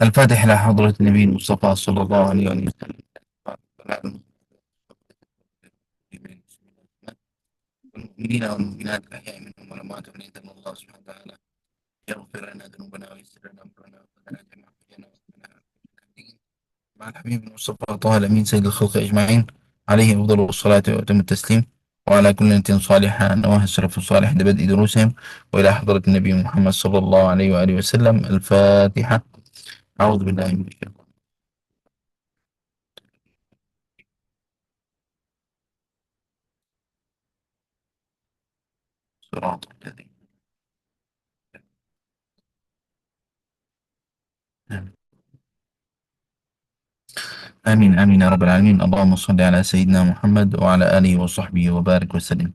الفاتح إلى حضرة النبي المصطفى صلى الله عليه وسلم. والمؤمنين والمؤمنات الأحياء منهم والأموات ونسأل الله سبحانه وتعالى يغفر لنا ذنوبنا ويسر لنا أمرنا ويغفر جميع حينا مع الحبيب المصطفى طه الأمين سيد الخلق أجمعين، عليه أفضل الصلاة وأتم التسليم، وعلى كل نية صالحة نواها السلف الصالح لبدء دروسهم، وإلى حضرة النبي محمد صلى الله عليه وآله وسلم. الفاتحة. أعوذ بالله من الشيطان. صراط الذين. آمين آمين يا رب العالمين. اللهم صل على سيدنا محمد وعلى آله وصحبه وبارك وسلم.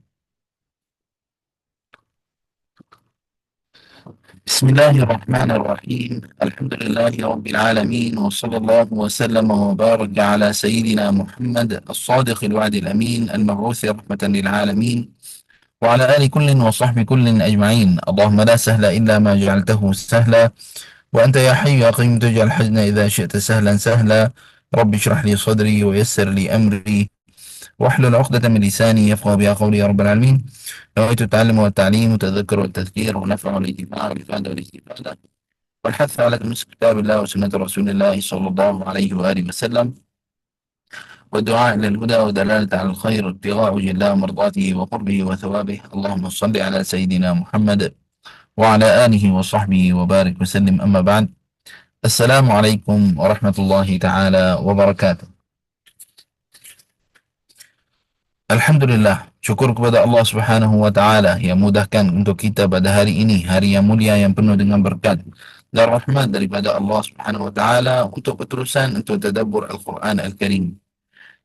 بسم الله الرحمن الرحيم. الحمد لله رب العالمين، وصلى الله وسلم وبارك على سيدنا محمد الصادق الوعد الأمين المبعوث رحمة للعالمين، وعلى آل كل وصحب كل أجمعين. اللهم لا سهل إلا ما جعلته سهلا، وأنت يا حي يا قيوم تجعل الحزن إذا شئت سهلا سهلا. رب اشرح لي صدري ويسر لي أمري واحلل عقدة من لساني يفقه بها قولي يا رب العالمين. نويت التعلم والتعليم والتذكر والتذكير ونفع والانتفاع والإفادة والاستفادة والحث على تمسك كتاب الله وسنة رسول الله صلى الله عليه وآله وسلم، والدعاء إلى الهدى ودلالة على الخير ابتغاء وجه الله ومرضاته وقربه وثوابه. اللهم صل على سيدنا محمد وعلى آله وصحبه وبارك وسلم. أما بعد، السلام عليكم ورحمة الله تعالى وبركاته. Alhamdulillah, syukur kepada Allah Subhanahu wa taala yang mudahkan untuk kita pada hari ini, hari yang mulia yang penuh dengan berkat dan rahmat daripada Allah Subhanahu wa taala, untuk berterusan untuk tadabbur Al-Quran Al-Karim.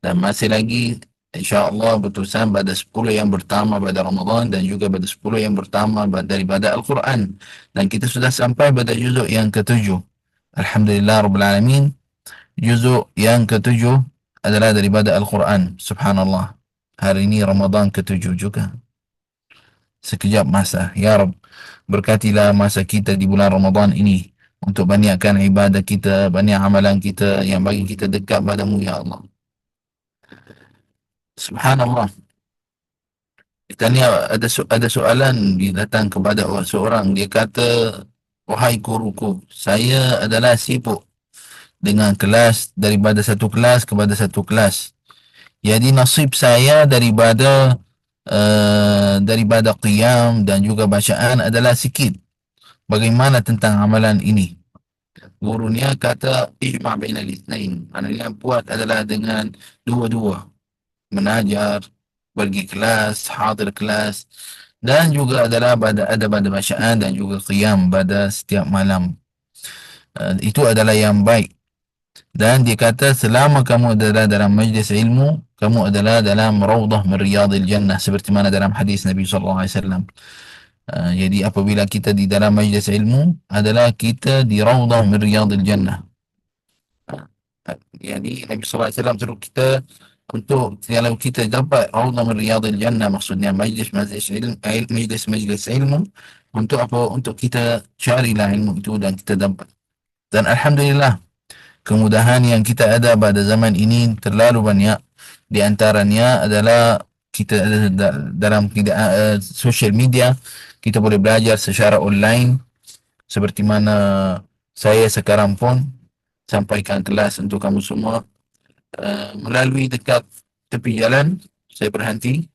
Dan masih lagi insya-Allah berterusan pada 10 yang pertama pada Ramadan dan juga pada 10 yang pertama daripada Al-Quran. Dan kita sudah sampai pada juzuk yang ketujuh. Alhamdulillah Rabbil Alamin. Juzuk yang ketujuh adalah daripada Al-Quran. Subhanallah. Hari ini Ramadan ketujuh juga. Sekejap masa. Ya Rab, berkatilah masa kita di bulan Ramadan ini untuk banyakkan ibadah kita, banyak amalan kita yang bagi kita dekat padamu, Ya Allah. Subhanallah. Kita ni ada soalan dia datang kepada seorang. Dia kata, wahai guruku, saya adalah sibuk dengan kelas, daripada satu kelas kepada satu kelas. Jadi nasib saya daripada qiyam dan juga bacaan adalah sikit. Bagaimana tentang amalan ini? Gurunya kata ijma' bainal itsnain. Maknanya buat adalah dengan dua-dua. Menajar, pergi kelas, hadir kelas, dan juga adalah ada pada bacaan dan juga qiyam pada setiap malam. Itu adalah yang baik. Dan dia kata selama kamu adalah dalam majlis ilmu, kamu adalah dalam rawdah min riyadil jannah, seperti mana dalam hadis Nabi sallallahu alaihi wasallam. Jadi apabila kita di dalam majlis ilmu adalah kita di rawdah min riyadil jannah. Jadi Nabi sallallahu alaihi wasallam suruh kita untuk kalau kita dapat rawdah min riyadil jannah, maksudnya majlis ilmu, majlis ilmu, untuk apa? Untuk kita carilah ilmu itu dan kita dapat. Dan alhamdulillah, kemudahan yang kita ada pada zaman ini terlalu banyak. Di antaranya adalah kita ada dalam social media, kita boleh belajar secara online, seperti mana saya sekarang pun sampaikan kelas untuk kamu semua melalui dekat tepi jalan. Saya berhenti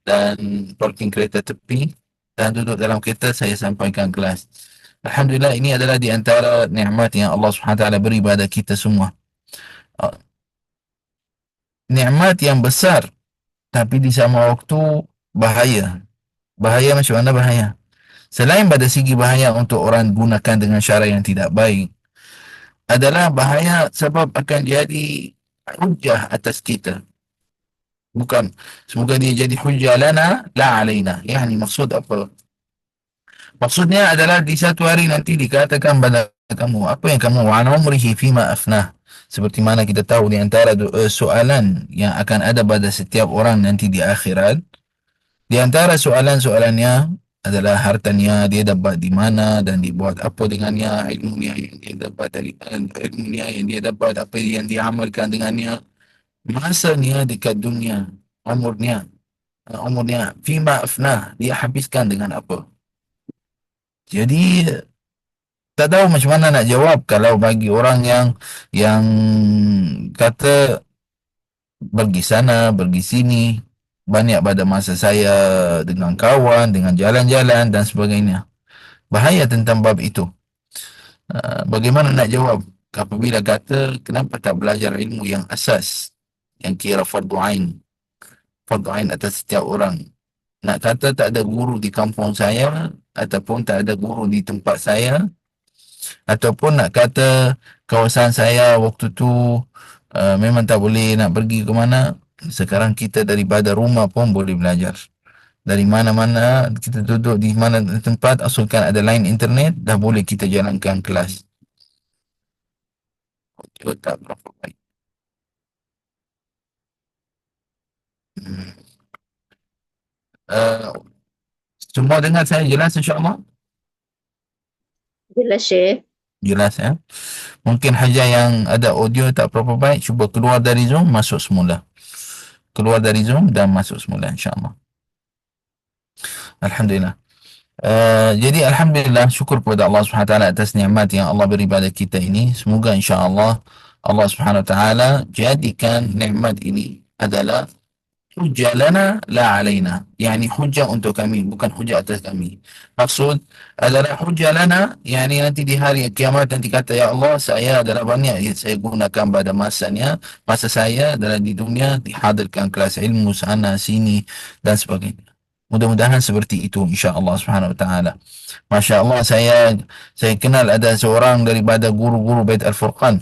dan parking kereta tepi dan duduk dalam kereta, saya sampaikan kelas. Alhamdulillah, ini adalah di antara nikmat yang Allah Subhanahu wa taala beri pada kita semua. Nikmat yang besar, tapi di sama waktu bahaya. Bahaya macam mana bahaya? Selain pada segi bahaya untuk orang gunakan dengan cara yang tidak baik, adalah bahaya sebab akan jadi hujah atas kita. Bukan, semoga dia jadi hujah lana la alaina. Yani maksud apa? Maksudnya adalah di satu hari nanti dikatakan pada kamu, apa yang kamu wa an umrihi fima afnah. Seperti mana kita tahu di antara soalan yang akan ada pada setiap orang nanti di akhirat, di antara soalan-soalannya adalah hartanya, dia dapat di mana dan dibuat apa dengannya, ilmunya yang dia dapat dari ilmunya yang dia dapat, apa yang dia amalkan dengannya, masanya dekat dunia, umurnya, umurnya fima afnah, dia habiskan dengan apa. Jadi tak tahu macam mana nak jawab kalau bagi orang yang kata pergi sana, pergi sini, banyak pada masa saya dengan kawan, dengan jalan-jalan dan sebagainya. Bahaya tentang bab itu. Bagaimana nak jawab apabila kata kenapa tak belajar ilmu yang asas, yang kira fardu ain atas setiap orang. Nak kata tak ada guru di kampung saya ataupun tak ada guru di tempat saya, ataupun nak kata kawasan saya waktu tu memang tak boleh nak pergi ke mana, sekarang kita daripada rumah pun boleh belajar. Dari mana-mana kita duduk di mana tempat, asalkan ada line internet, dah boleh kita jalankan kelas. Audio tak berapa baik. Hmm. Uh, Semua dengar saya jelas insyaAllah? Jelas, Syekh. Jelas ya. Mungkin haja yang ada audio tak berapa baik, cuba keluar dari Zoom, masuk semula. Keluar dari Zoom dan masuk semula insyaAllah. Alhamdulillah. Jadi Alhamdulillah, syukur kepada Allah Subhanahu Wa Taala atas nikmat yang Allah beri pada kita ini. Semoga insyaAllah Allah Subhanahu Wa Taala jadikan nikmat ini adalah hujjah lana la alaina, yani hujjah untuk kami, bukan hujjah atas kami. Maksud adalah hujjah lana, yani nanti di hari kiamat nanti kata ya Allah, saya adalah banyak yang saya gunakan pada masanya, masa saya adalah di dunia dihadirkan kelas ilmu sana sini dan sebagainya. Mudah-mudahan seperti itu insya-Allah Subhanahu wa taala. Masya Allah, saya kenal ada seorang daripada guru-guru Bait Al-Furqan.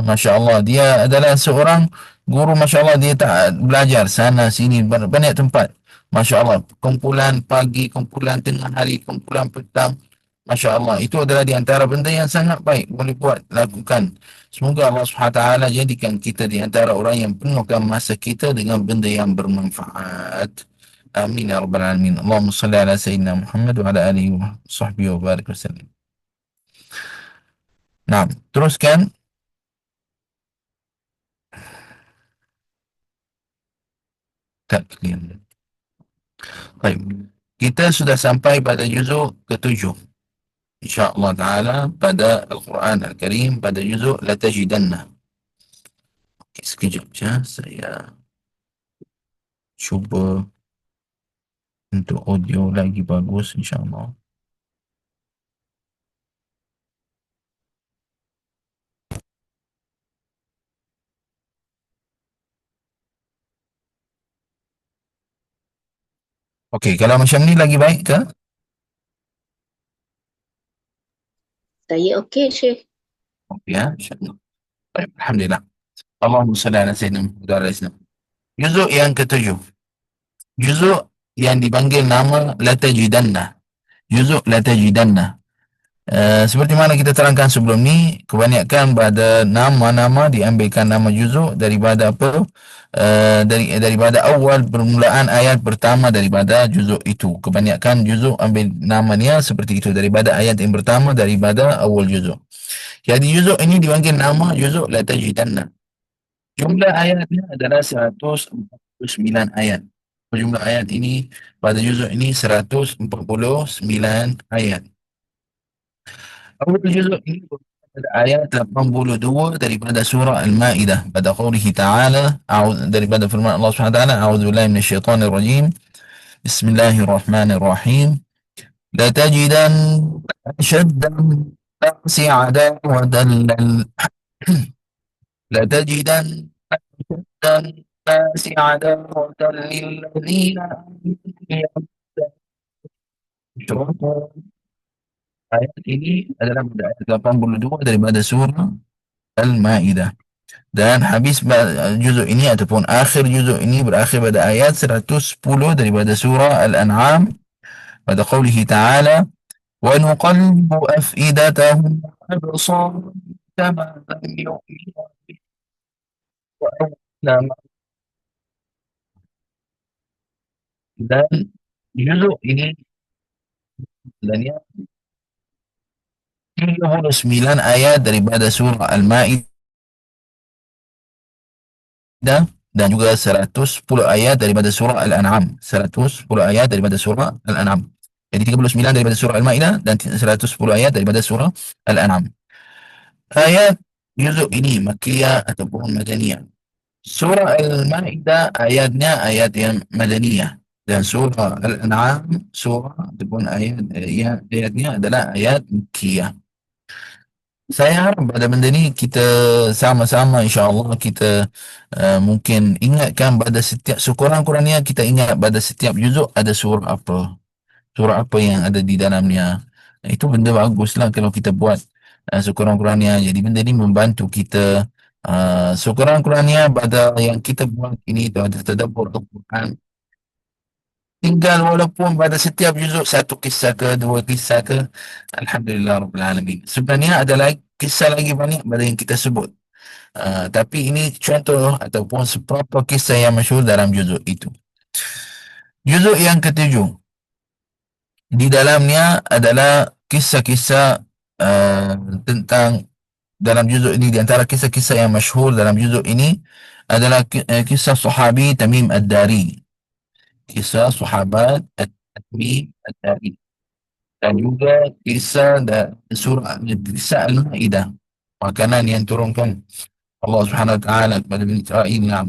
Masya Allah, dia adalah seorang guru. Masya Allah, dia tak belajar sana sini banyak tempat. Masya Allah, kumpulan pagi, kumpulan tengah hari, kumpulan petang. Masya Allah, itu adalah di antara benda yang sangat baik boleh buat, lakukan. Semoga Allah SWT jadikan kita di antara orang yang penuhkan masa kita dengan benda yang bermanfaat. Amin ya rabbal alamin. Allahumma salli ala sayyidina Muhammad wa ala alihi wa sahbihi wa barik wasallam. Nah, teruskan. Tak clear. Baik. Kita sudah sampai pada juzuk ketujuh. InsyaAllah ta'ala pada Al-Quran Al-Karim pada juzuk Latajidanna. Okay, sekejap ya. Saya cuba untuk audio lagi bagus insyaAllah. Okey, kalau macam ni lagi baik ke? Saya okey, Syekh. Okey ya, insyaAllah. Baik, Alhamdulillah. Allahumma salli ala sayyidina Muhammad wa ala alihi wasallam. Juzuk yang ketujuh. Juzuk yang dipanggil nama Latajidanna. Juzuk Latajidanna. Seperti mana kita terangkan sebelum ni, kebanyakan pada nama-nama diambilkan nama juzuk daripada apa? Daripada awal permulaan ayat pertama daripada juzuk itu. Kebanyakan juzuk ambil namanya seperti itu, daripada ayat yang pertama daripada awal juzuk. Jadi juzuk ini dipanggil nama juzuk Latajidanna. Jumlah ayatnya adalah 149 ayat. Jumlah ayat ini pada juzuk ini 149 ayat. Awal juzuk ini pada ayat 82 daripada surah Al-Ma'idah pada qawlihi ta'ala, daripada firman Allah Subhanahu wa taala, a'udzu billahi minasyaitonir rajim. Bismillahirrahmanirrahim. La tajidan ashaddan nasi adawatan la tajidan الناس عداوة للذين يشركون. Ayat ini adalah pada ayat 82 daripada surah Al-Ma'idah. Dan habis juzuk ini ataupun akhir juzuk ini berakhir pada ayat 110 daripada surah Al-An'am pada qawlihi ta'ala wa nuqallibu af'idatahum wa absarahum kama lam yu'minu bihi wa awwala. Dan juzuk ini Dan yang 39 ayat daripada surah Al-Ma'idah dan juga 110 ayat daripada surah Al-An'am. 110 ayat daripada surah Al-An'am. Jadi 39 daripada surah Al-Ma'idah dan 110 ayat daripada surah Al-An'am. Ayat juzuk ini Makkiyah ataupun Madaniyah. Surah Al-Ma'idah ayatnya ayat yang Madaniyah dan surah Al-An'am surah ataupun ayatnya adalah ayat Makkiyah. Saya harap pada benda ni kita sama-sama insya-Allah kita mungkin ingatkan pada setiap sekurang-kurangnya kita ingat pada setiap juzuk ada surah apa yang ada di dalamnya. Itu benda baguslah kalau kita buat sekurang-kurangnya. Jadi benda ni membantu kita sekurang-kurangnya pada yang kita buat ini tu ada tadabbur Al-Quran. Tinggal walaupun pada setiap juzuk satu kisah ke dua kisah ke, Alhamdulillah Rabbil Alamin. Sebenarnya ada lagi kisah lagi banyak pada yang kita sebut. Tapi ini contoh ataupun seberapa kisah yang masyhur dalam juzuk itu. Juzuk yang ketujuh, di dalamnya adalah kisah-kisah tentang dalam juzuk ini, di antara kisah-kisah yang masyhur dalam juzuk ini adalah kisah sahabi Tamim Ad-Dari. Kisah sahabat Tamim Ad-Dari. Dan juga surah kisah Al-Maidah, makanan yang turunkan Allah Subhanahu wa taala kepada Bani Israel.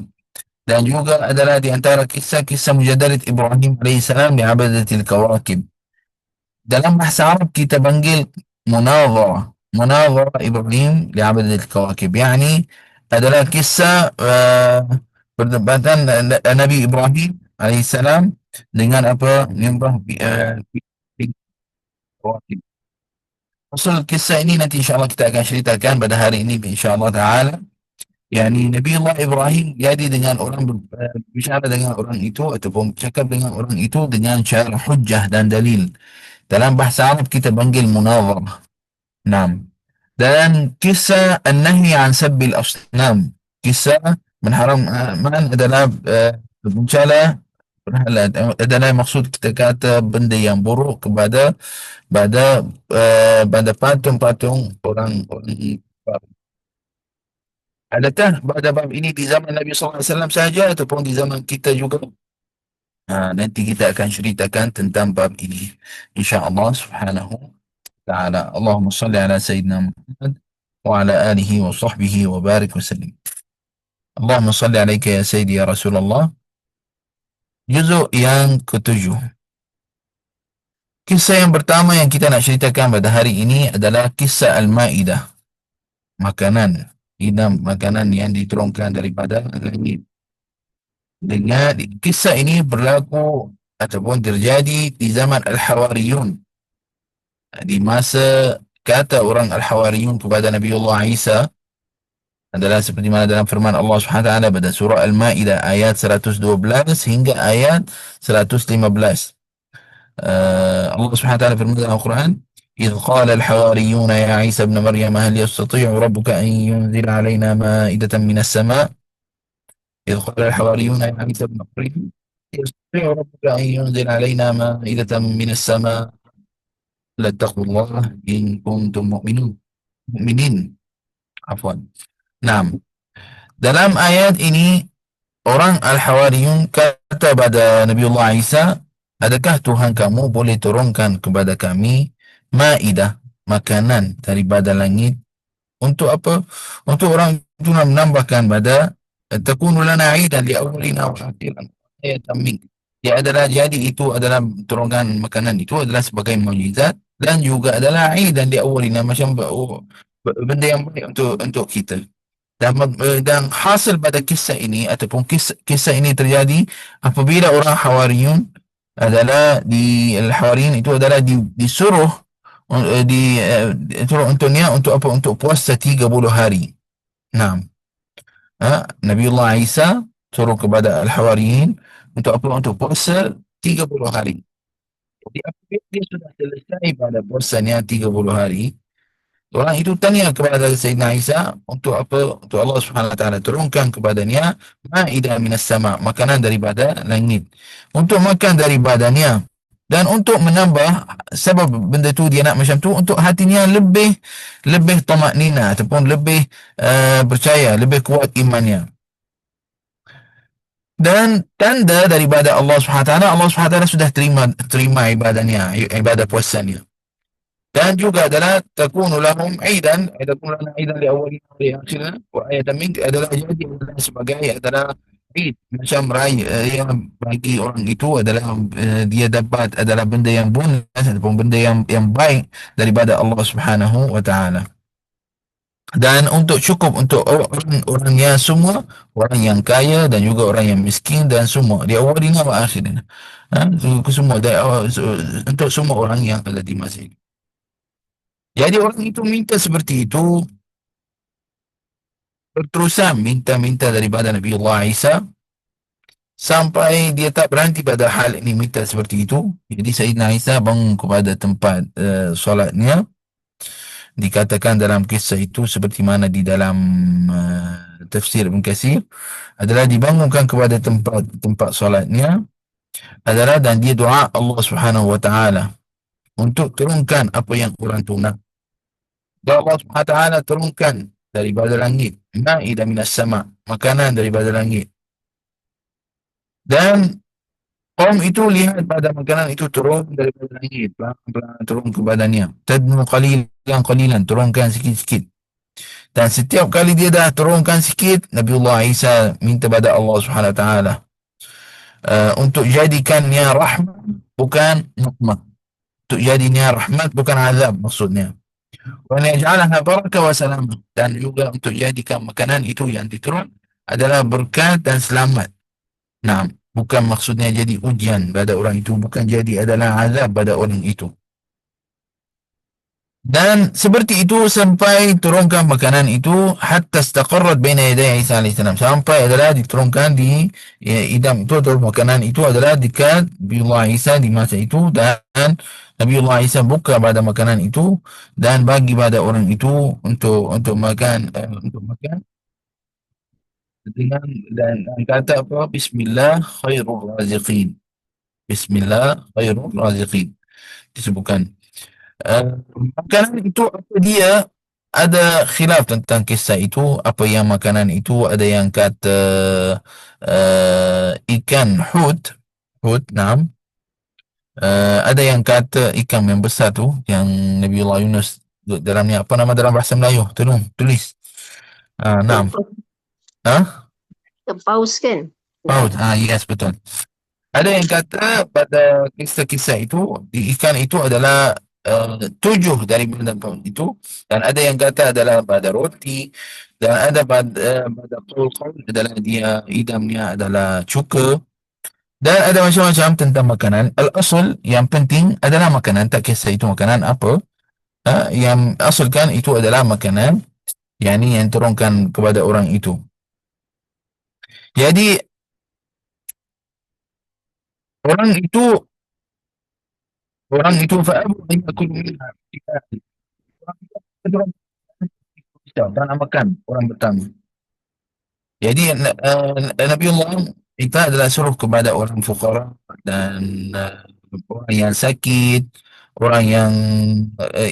Dan juga adalah di antara kisah-kisah mujadalah Ibrahim alaihissalam di abadatil kawakib. Dalam bahasa Arab kita panggil munazarah Ibrahim li abadatil kawakib. Yani adalah kisah perdebatan Nabi Ibrahim alaihissalam dengan apa menyembah kawakib. Usul kisah ini nanti insyaAllah kita akan ceritakan pada hari ini insyaAllah ta'ala. Yani Nabi Allah Ibrahim jadi dengan orang berbicara dengan orang itu ataupun bercakap dengan orang itu dengan cara hujjah dan dalil. Dalam bahasa Arab kita panggil munazarah. Naam. Dan kisah An-Nahi an Sabbil Asnam. Kisah menharamkan adalah berbicara berhala. Adalah maksud kita kata benda yang buruk pada patung-patung orang-orang. Adakah pada bab ini di zaman Nabi SAW sahaja ataupun di zaman kita juga? Nanti kita akan ceritakan tentang bab ini. InsyaAllah subhanahu wa ta'ala. Allahumma salli ala Sayyidina Muhammad wa ala alihi wa sahbihi wa barik wa sallim. Allahumma salli alaika ya Sayyidi ya Rasulullah. Juzuk yang ketujuh. Kisah yang pertama yang kita nak ceritakan pada hari ini adalah kisah Al-Ma'idah. Makanan yang diturunkan daripada langit. Dengan kisah ini berlaku ataupun terjadi di zaman Al-Hawariyun. Di masa kata orang Al-Hawariyun kepada Nabiullah Isa adalah seperti mana dalam firman Allah SWT pada surah Al-Ma'idah ayat 112 hingga ayat 115. Allah SWT firman dalam Al-Quran, إذ قال الحواريون يا عيسى ابن مريم هل يستطيع ربك أن ينزل علينا مائدة من السماء إذ قال الحواريون يا عيسى ابن مريم يستطيع ربك أن ينزل علينا مائدة من السماء لاتقوا الله إن كنتم مؤمنين عفوا. Naam. Dalam ayat ini orang Al-Hawariyun kata pada Nabiullah Isa, adakah Tuhan kamu boleh turunkan kepada kami Ma'idah, makanan daripada langit? Untuk apa? Untuk orang itu menambahkan pada takunu lana 'idan li awwalina wa akhirina ayatan min. Dia adalah jadi itu adalah turunkan makanan itu adalah sebagai mukjizat dan juga adalah 'idan li awwalina, macam benda yang baik untuk kita. Dan hasil pada kisah ini ataupun kisah ini terjadi apabila orang Hawariyun adalah Al-Hawariyun itu adalah disuruh untuknya untuk apa? Untuk puasa 30 hari. Nah, Nabiullah Isa suruh kepada Al-Hawariyin untuk apa? Untuk puasa 30 hari. Jadi apabila dia sudah selesai pada puasanya 30 hari, orang itu tanya kepada Sayyidina Isa untuk apa? Untuk Allah Subhanahu wa taala turunkan kepadanya ma'idah minas sama, makanan daripada langit. Untuk makan daripadanya Dan untuk menambah sebab benda tu dia nak macam tu, untuk hatinya lebih lebih tamaknina ataupun lebih percaya, lebih kuat imannya. Dan tanda daripada Allah Subhanahu Wa Taala, Allah Subhanahu Wa Taala sudah terima ibadahnya, ibadah puasanya. Dan juga adalah takunu lahum aidan, takunu lana aidan li awwalina wa li akhirina, wa ayatan minka, adalah jadi adalah sebagai adalah Eid, macam raya yang bagi orang itu adalah dia dapat adalah benda yang bonus ataupun benda yang baik daripada Allah Subhanahu wa taala. Dan untuk cukup untuk orang-orangnya semua, orang yang kaya dan juga orang yang miskin dan semua di awalina wa akhirina. Semua untuk semua orang yang ada di masa ini. Jadi orang itu minta seperti itu, berterusan minta-minta daripada Nabi Allah Isa, sampai dia tak berhenti pada hal ini minta seperti itu. Jadi Sayyidina Isa bangun kepada tempat solatnya. Dikatakan dalam kisah itu seperti mana di dalam tafsir Ibn Katsir, adalah dibangunkan kepada tempat tempat solatnya adalah, dan dia doa Allah Subhanahu wa taala untuk turunkan apa yang orang tu nak. Dan Allah Subhanahu wa taala turunkan daripada langit, ma'idah minas sama, makanan daripada langit. Dan kaum itu lihat pada makanan itu turun daripada langit, pelan-pelan turun ke badannya. Tadnu qalilan qalilan, turunkan sikit-sikit. Dan setiap kali dia dah turunkan sikit, Nabiullah Isa minta pada Allah Subhanahu Wa Taala untuk jadikannya rahmat bukan nikmat. Untuk jadinya rahmat bukan azab maksudnya. Wa yaj'alaha barakah wa salam, dan juga untuk jadikan makanan itu yang diturun adalah berkat dan selamat. Nah, bukan maksudnya jadi ujian pada orang itu, bukan jadi adalah azab pada orang itu. Dan seperti itu sampai turunkan makanan itu hatta istaqarrat baina yaday Isa alaihi salam, sampai adalah diturunkan di idam itu, atau makanan itu adalah dekat Nabiullah Isa di masa itu. Dan Nabiullah Isa buka pada makanan itu dan bagi pada orang itu untuk makan, untuk makan dengan, dan kata apa, Bismillah khairul raziqin, Bismillah khairul raziqin, disebutkan. Makanan itu apa dia, ada khilaf tentang kisah itu, apa yang makanan itu. Ada yang kata ikan hut, nam. Ada yang kata ikan yang besar tu, yang Nabiullah Yunus dalamnya, apa nama dalam bahasa Melayu? Tolong tulis. Ikan Nam. Ha? paus kan? Paus. Yes, betul. Ada yang kata pada kisah-kisah itu, ikan itu adalah 7 dari benda itu. Dan ada yang kata adalah pada roti. Dan ada pada qaul adalah dia idamnya adalah cuka. Dan ada macam-macam tentang makanan. Al-asal yang penting adalah makanan, tak kisah itu makanan apa. Yang asalkan itu adalah makanan, yang turunkan kepada orang itu. Jadi orang itu fa'abu an yakulu minha. Orang itu tak nak makan orang pertama. Jadi Nabiullah kita adalah suruh kepada orang fuqara dan orang yang sakit, orang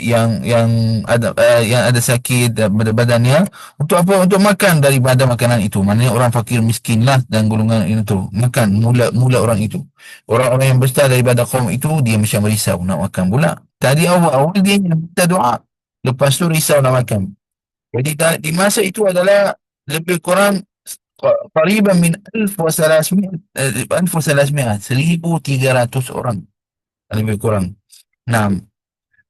yang ada yang ada sakit pada badannya, untuk apa? Untuk makan daripada makanan itu. Maknanya orang fakir miskin lah dan golongan itu makan mula orang itu. Orang-orang yang besar daripada kaum itu dia macam risau nak makan pula. Tadi awal dia minta doa, lepas tu risau nak makan. Jadi di masa itu adalah lebih kurang qariban min 1300, 1300 orang lebih kurang. Nah,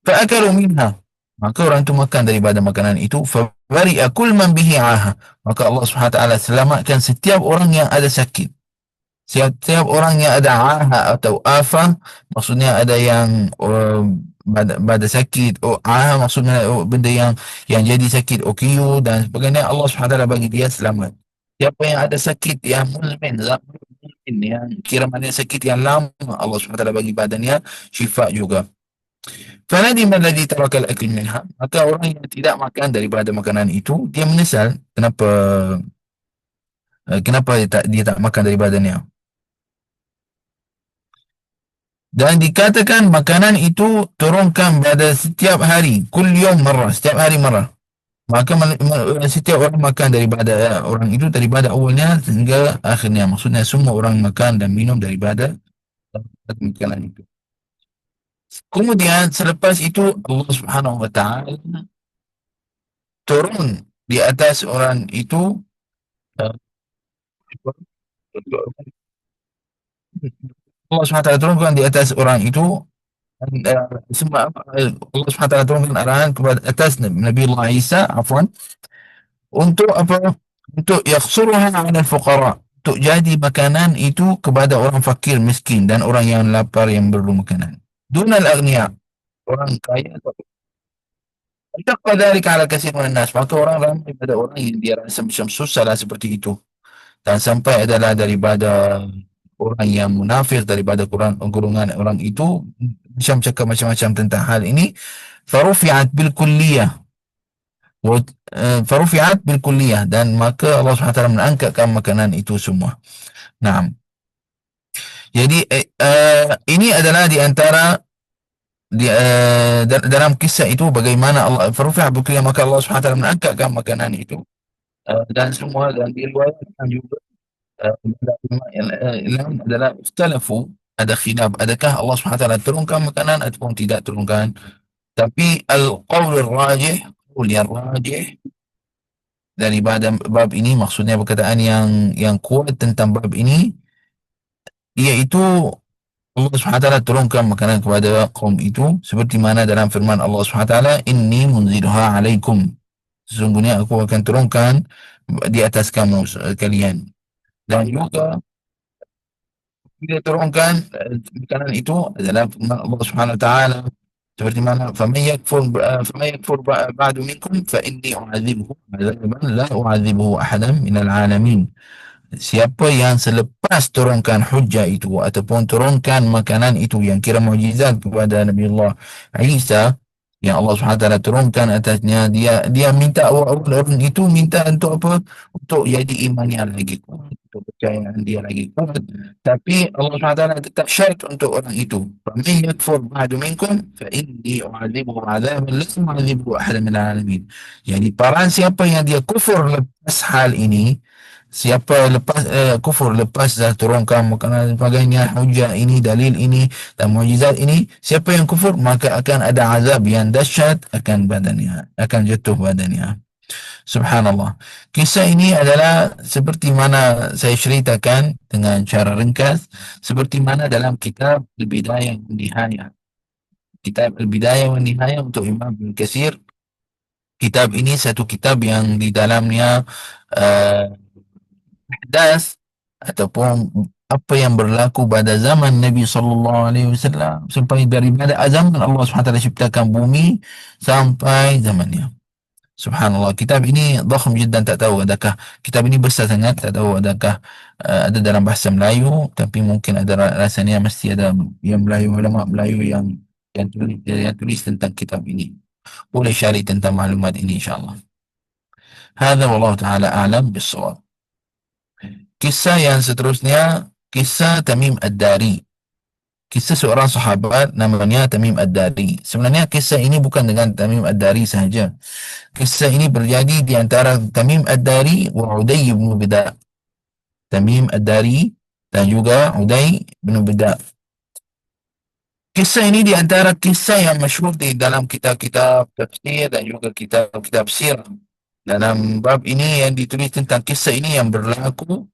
fa'akalu minha, maka orang itu makan daripada makanan itu. Fabari'a kul man bihi aha, maka Allah Subhanahu wa taala selamatkan setiap orang yang ada sakit. Setiap orang yang ada aha atau afa, maksudnya ada yang pada sakit. Aha maksudnya benda yang jadi sakit, OKU dan sebagainya, Allah Subhanahu wa taala bagi dia selamat. Siapa yang ada sakit yang muzmin, yang kira mana sakit yang lama, Allah Subhanahu wa taala bagi badannya syifa juga. Fanadim alladhi tarakal akil minha, maka orang yang tidak makan daripada makanan itu dia menyesal kenapa dia tak makan daripadanya. Dan dikatakan makanan itu turunkan pada setiap hari, kul yawm marrah, setiap hari marrah. Maka setiap orang makan daripada orang itu daripada awalnya hingga akhirnya. Maksudnya semua orang makan dan minum daripada makanan itu. Kemudian selepas itu Allah Subhanahu wa taala turun di atas orang itu, uh, Allah Subhanahu wa taala turunkan di atas orang itu, semua Allah Subhanahu wa taala turunkan arahan kepada atas Nabi Allah Isa, afwan, untuk apa? Untuk yakhsuruha 'ala al-fuqara, untuk jadi makanan itu kepada orang fakir, miskin dan orang yang lapar yang perlu makanan. Dunal aghniya, orang kaya. Syaqqa dzalika 'ala katsir minan nas, maka orang ramai pada orang yang dia rasa macam susahlah seperti itu. Dan sampai adalah daripada orang yang munafik daripada golongan orang itu macam cakap macam-macam tentang hal ini. Farufi'at bil kulliyah, farufi'at bil kulliyah, dan maka Allah SWT mengangkatkan makanan itu semua. Nah, jadi ini adalah di antara dalam kisah itu bagaimana Allah farufi'at bil kulliyah, maka Allah SWT mengangkatkan makanan itu. Dan semua, dan diriwayatkan juga ilham adalah ikhtalafu, ada khilaf, adakah Allah SWT turunkan makanan ataupun tidak turunkan. Tapi al-qawl rajih, qawl yang rajih dari bab ini, maksudnya perkataan yang kuat tentang bab ini, iaitu Allah SWT turunkan makanan kepada kaum itu seperti mana dalam firman Allah SWT, inni munzilha alaikum, sesungguhnya aku akan turunkan di atas kamu kalian. Dan juga bila turunkan makanan itu adalah firman Allah Subhanahu wa taala seperti mana, faman yakfur ba'du minkum fa inni u'adzibuhu 'adzaban la u'adzibuhu ahadan minal 'alamin. Siapa yang selepas turunkan hujah itu ataupun turunkan makanan itu yang kira mukjizat kepada Nabi Allah Isa, yang Allah SWT turunkan atasnya, dia minta orang itu minta untuk apa? Untuk jadi imannya lagi kuat, untuk percayaan dia lagi kuat. Tapi Allah SWT tetap syarat untuk orang itu. فَمَنْ يَكْفُرْ بَعْدُ مِنْكُمْ فَإِنِّي أُعَذِّبُهُ عَذَابًا لَا أُعَذِّبُهُ أَحَدًا مِنَ الْعَالَمِينَ. Jadi para siapa yang dia kufur lepas hal ini, siapa lepas kufur lepas dah turunkan makanan sebagainya, hujah ini, dalil ini dan mukjizat ini, siapa yang kufur maka akan ada azab yang dahsyat akan badannya, akan jatuh badannya. Subhanallah. Kisah ini adalah seperti mana saya ceritakan dengan cara ringkas, seperti mana dalam kitab Al-Bidayah wa Nihayah. Kitab Al-Bidayah wa Nihayah untuk Imam Ibn Katsir. Kitab ini satu kitab yang di dalamnya uh, ahdas ataupun apa yang berlaku pada zaman Nabi sallallahu alaihi wasallam sampai daripada zaman Allah SWT ciptakan bumi sampai zamannya. Subhanallah, kitab ini dakham jiddan, tak tahu adakah kitab ini besar sangat, tak tahu adakah ada dalam bahasa Melayu, tapi mungkin ada, rasanya mesti ada yang Melayu, ulama Melayu yang tulis tentang kitab ini. Boleh cari tentang maklumat ini insya-Allah. Hadza wallahu taala a'lam bis-shawab. Kisah yang seterusnya, kisah Tamim Ad-Dari. Kisah seorang sahabat namanya Tamim Ad-Dari. Sebenarnya kisah ini bukan dengan Tamim Ad-Dari sahaja. Kisah ini berjadi di antara Tamim Ad-Dari wa Uday bin Bida. Tamim Ad-Dari dan juga Uday bin Bida. Kisah ini di antara kisah yang masyhur di dalam kitab-kitab tafsir dan juga kitab-kitab sirah. Dalam bab ini yang ditulis tentang kisah ini yang berlaku.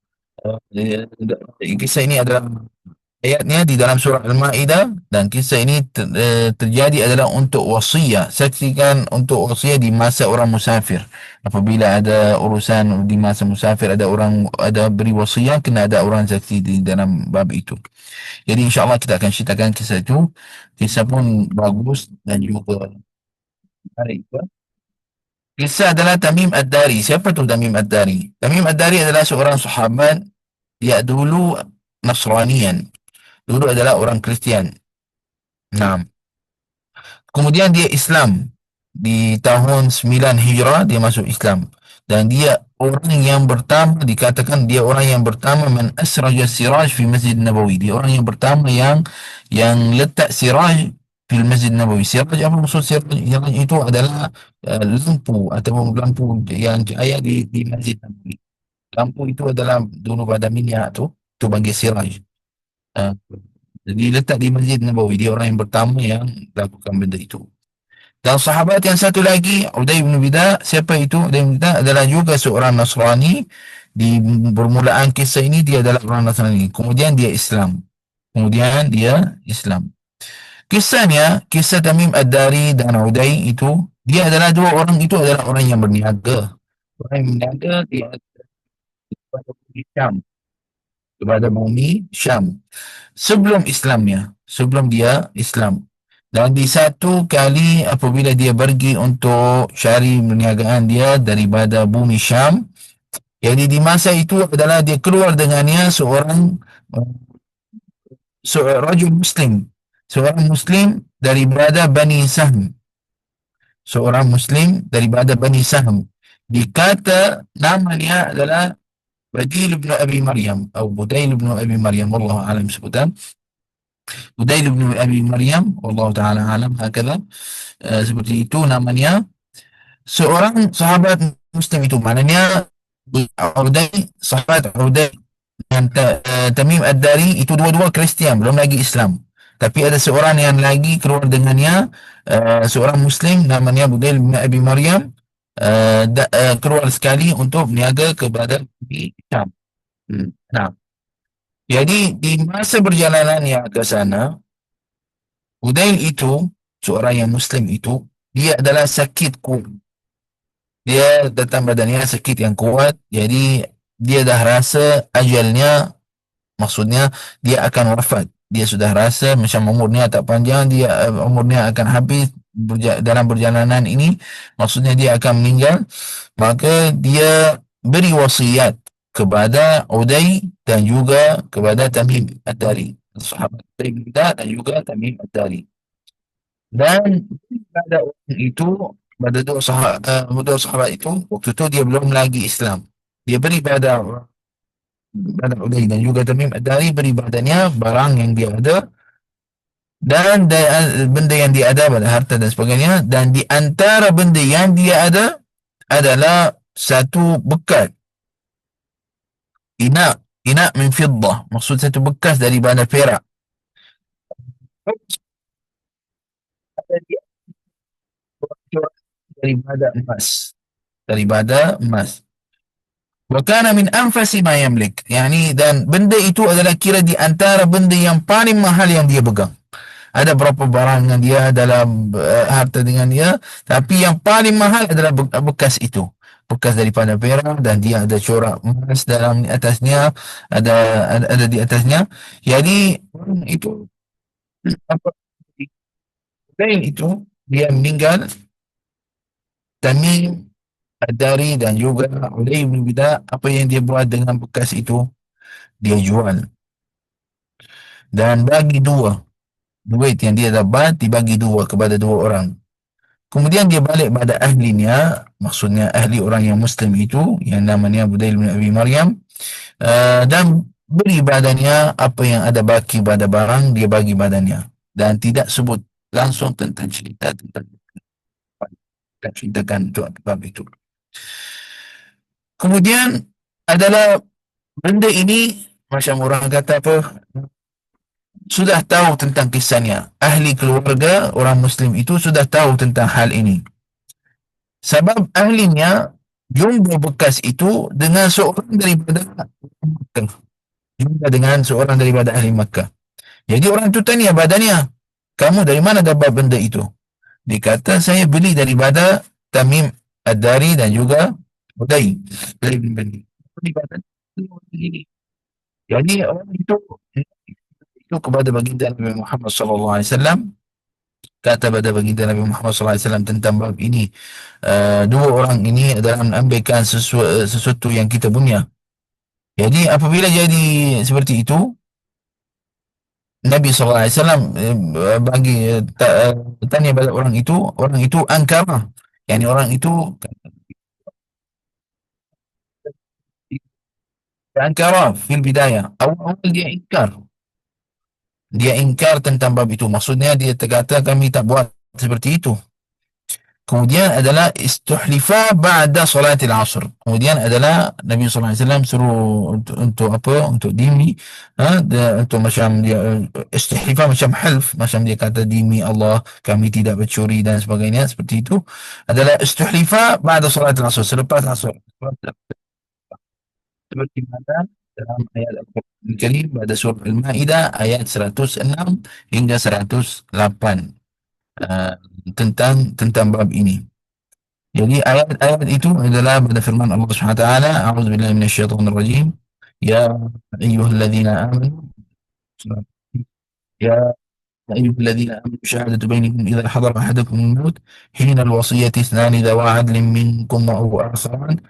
Kisah ini adalah ayatnya di dalam surah Al-Ma'idah, dan kisah ini terjadi adalah untuk wasiyah. Saksikan untuk wasiyah di masa orang musafir. Apabila ada urusan di masa musafir, ada beri wasiyah, kena ada orang saksi di dalam bab itu. Jadi insya-Allah kita akan ceritakan kisah itu. Kisah pun bagus dan juga menarik. Kisah adalah Tamim Ad-Dari. Siapa tu Tamim Ad-Dari? Tamim Ad-Dari adalah seorang sahabat. Dia dulu Nasranian. Dulu adalah orang Kristian. Nah, kemudian dia Islam. Di tahun 9 Hijrah dia masuk Islam. Dan dia orang yang pertama, dikatakan dia orang yang pertama man asraja siraj fi Masjid Nabawi. Dia orang yang pertama yang letak siraj di Masjid Nabawi. Siraj, apa maksud siraj? Siraj itu adalah lampu atau lampu yang cahaya di Masjid Nabawi. Lampu itu adalah dulu pada minyak tu, itu bagi siraj. Uh, jadi letak di Masjid Nabawi. Dia orang yang pertama yang lakukan benda itu. Dan sahabat yang satu lagi, Uday bin Bida, siapa itu? Uday bin Bida adalah juga seorang Nasrani. Di permulaan kisah ini dia adalah orang Nasrani. Kemudian dia Islam. Kemudian dia Islam. Kisahnya, kisah Tamim Ad-Dari dan Uday itu, dia adalah dua orang itu adalah orang yang berniaga. Orang yang berniaga dia kepada bumi Syam. Kepada bumi Syam. Sebelum dia Islam. Dan di satu kali apabila dia pergi untuk cari perniagaan dia daripada bumi Syam, jadi di masa itu adalah dia keluar dengannya seorang rajul Muslim, seorang Muslim daripada Bani Sahm, seorang Muslim daripada Bani Sahm. Dikata namanya adalah Badil bin Abi Maryam atau Budail bin Abi Maryam, wallahu alam sebutan. Budail bin Abi Maryam, wallahu taala alam, hakala. Seperti itu namanya. Seorang sahabat Muslim itu, maknanya Uday, sahabat Uday dan Tamim Ad-Dari itu dua-dua Kristian, belum lagi Islam. Tapi ada seorang yang lagi keluar dengannya, seorang Muslim namanya Budail bin Abi Maryam, keluar sekali untuk berniaga kepada Syam. Nah, jadi di masa perjalanannya ke sana, Budail itu, seorang yang Muslim itu, dia adalah sakit kuat. Dia datang badannya sakit yang kuat, jadi dia dah rasa ajalnya, maksudnya dia akan wafat. Dia sudah rasa macam umurnya tak panjang, dia umurnya akan habis dalam perjalanan ini, maksudnya dia akan meninggal. Maka dia beri wasiat kepada Uday dan juga kepada Tamim Ad-Dari, sahabat Uday dan juga Tamim Ad-Dari. Dan pada orang itu, pada dua sahabat itu, waktu itu dia belum lagi Islam. Dia beri pada Uday dan juga Tamim Ad-Dari, beri badannya barang yang dia ada dan benda yang dia ada pada harta dan sebagainya. Dan di antara benda yang dia ada adalah satu bekas ina min fiddah, maksud satu bekas daripada perak. Daripada emas, daripada emas. Wa kana min anfasi ma yamlik. Yani, dan benda itu adalah kira di antara benda yang paling mahal yang dia pegang. Ada berapa barang yang dia dalam harta dengan dia, tapi yang paling mahal adalah bekas itu. Bekas daripada perak, dan dia ada corak emas dalam atasnya, ada di atasnya. Jadi orang itu, apa itu, dia meninggal. Tamim Ad-Dari dan juga Ulay bin Bida, apa yang dia buat dengan bekas itu, dia jual dan bagi dua. Duit yang dia dapat dibagi dua kepada dua orang. Kemudian dia balik pada ahlinya, maksudnya ahli orang yang Muslim itu, yang namanya Budail bin Abi Maryam, dan beri badannya apa yang ada baki pada barang, dia bagi badannya. Dan tidak sebut langsung tentang tentang ceritakan untuk bab itu. Kemudian adalah benda ini, macam orang kata apa, sudah tahu tentang kisahnya. Ahli keluarga orang Muslim itu sudah tahu tentang hal ini. Sebab ahlinya jumpa bekas itu dengan seorang daripada Makkah. Jumpa dengan seorang daripada ahli Makkah. Jadi orang itu tanya badannya, kamu dari mana dapat benda itu? Dia kata, saya beli daripada Tamim Ad-Dari dan juga Uday. Jadi orang itu kepada baginda Nabi Muhammad SAW, kata pada baginda Nabi Muhammad SAW tentang bab ini, dua orang ini adalah mengambilkan sesuatu yang kita punya. Jadi apabila jadi seperti itu, Nabi SAW bagi tanya pada orang itu angkara. Yani orang itu Ankara fil bidayah. Awal dia ingkar. Dia ingkar tentang bab itu. Maksudnya dia terkata kami tak buat seperti itu. Kemudian adalah istuhlifa ba'da salatil asr. Kemudian adalah Nabi SAW suruh untuk apa? Untuk dimi. Untuk macam dia istuhlifa macam half. Macam dia kata dimi Allah kami tidak bercuri dan sebagainya. Seperti itu. Adalah istuhlifa ba'da salatil asr. Selepas asr. Seperti mana dalam ayat Al-Quran Al-Karim pada surah Al-Ma'idah ayat 106 hingga 108 uh, tentang bab ini. Jadi ayat-ayat itu adalah pada firman Allah Subhanahu wa taala, a'udzubillahi minasyaitonir rajim. Ya ayyuhalladzina amanu ya ayyuhalladzina amanu syahadatu bainakum idza hadara ahadakum al-maut hina al-wasiyyati ithnani dhawa 'adlin minkum wa akharan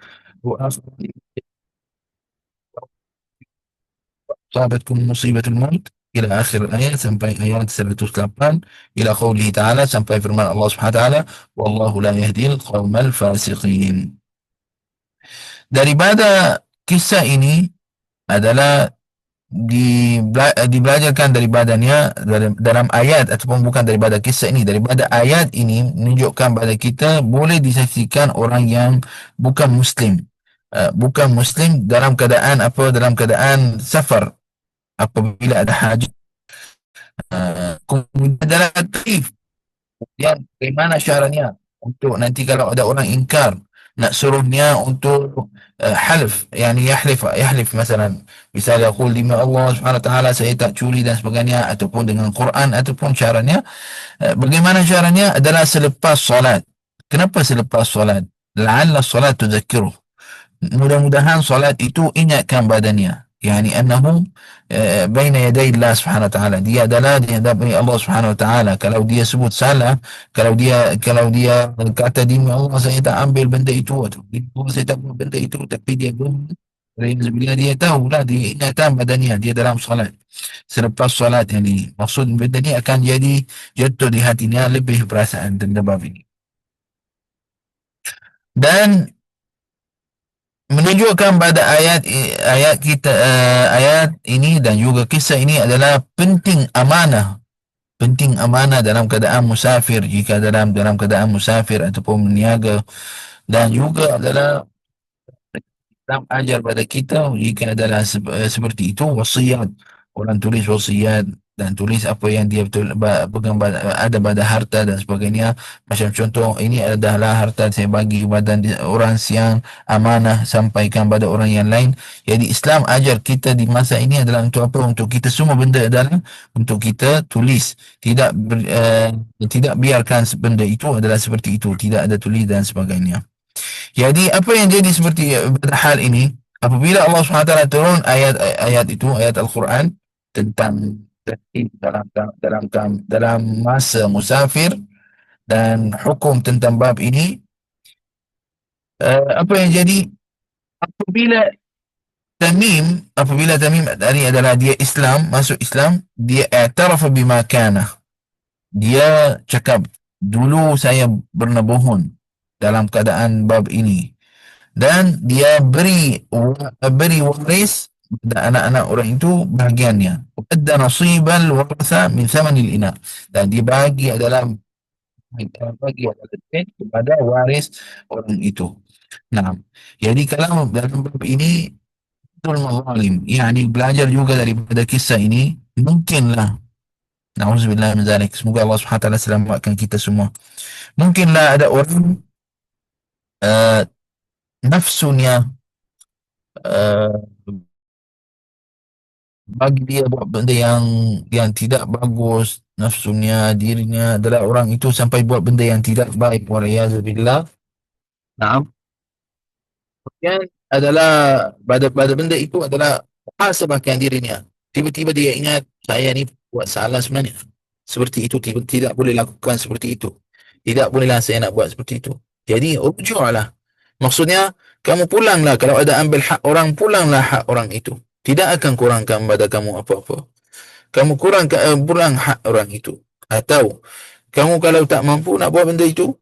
أصابتكم مصيبة الموت إلى آخر الآية sampai ayat 108 إلى قوله تعالى sampai firman Allah Subhanahu wa taala wallahu la yahdil qaumal fasiqin. Daripada kisah ini adalah dibelajarkan daripadanya dalam ayat ataupun bukan daripada kisah ini, daripada ayat ini menunjukkan pada kita boleh disaksikan orang yang bukan muslim, bukan muslim dalam keadaan apa, dalam keadaan safar apabila ada hajat. Kemudian adalah taklif. Kemudian bagaimana caranya untuk nanti kalau ada orang ingkar nak suruhnya untuk halif, yani yahlif masalan, misalnya yaqul demi Allah Subhanahu wa taala saya tak curi dan sebagainya, ataupun dengan Quran, ataupun caranya bagaimana caranya adalah selepas solat. Kenapa selepas solat? La'alla solat tudzakiruh, mudah-mudahan solat itu ingatkan badannya, yani annahu baina yaday Allah Subhanahu wa taala, dia adalah di hadapan Allah Subhanahu wa taala. Kalau dia sebut salah, kalau dia kata demi Allah saya tak ambil benda itu, atau saya tak buat benda itu, tapi dia bohong, bila dia tahu lah, dia ingatan badannya dia dalam solat, selepas solat, yani maksud benda ni akan jadi jatuh di hatinya lebih perasaan tentang bab ini. Dan menunjukkan pada ayat kita, ayat ini dan juga kisah ini adalah penting amanah dalam keadaan musafir, jika dalam keadaan musafir ataupun meniaga, dan juga adalah Islam ajar pada kita jika adalah seperti itu wasiat, orang tulis wasiat dan tulis apa yang dia betul pegang ada pada harta dan sebagainya. Macam contoh, ini adalah harta saya bagi kepada orang yang amanah, sampaikan pada orang yang lain. Jadi Islam ajar kita di masa ini adalah untuk apa? Untuk kita semua benda adalah untuk kita tulis, tidak biarkan benda itu adalah seperti itu, tidak ada tulis dan sebagainya. Jadi apa yang jadi seperti pada hal ini, apabila Allah SWT turun ayat-ayat itu, ayat Al-Quran tentang dalam masa musafir dan hukum tentang bab ini, apa yang jadi apabila Tamim tadi adalah dia Islam, masuk Islam, dia i'tarafa bima kana, dia cakap dulu saya pernah bohong dalam keadaan bab ini, dan dia beri waris pada anak-anak orang itu bahagiannya. Ada nasibal waratha min thamanil ina, dan dia bagi adalah kepada waris orang itu. Nah, jadi kalau dalam bab ini betul mazalim, yani belajar juga daripada kisah ini, mungkinlah, na'udzubillah min zalik, semoga Allah Subhanahu wa taala selamatkan kita semua. Mungkinlah ada orang uh, nafsunya uh, bagi dia buat benda yang tidak bagus, nafsunya, dirinya adalah orang itu sampai buat benda yang tidak baik, walayazubillah. Naam. Kemudian adalah pada benda itu adalah muhasabahkan dirinya. Tiba-tiba dia ingat saya ni buat salah sebenarnya. Seperti itu, tidak boleh lakukan seperti itu. Tidak bolehlah saya nak buat seperti itu. Jadi rujuklah. Maksudnya kamu pulanglah, kalau ada ambil hak orang, pulanglah hak orang itu. Tidak akan kurangkan pada kamu apa-apa. Kamu pulang hak orang itu. Atau kamu kalau tak mampu nak buat benda itu,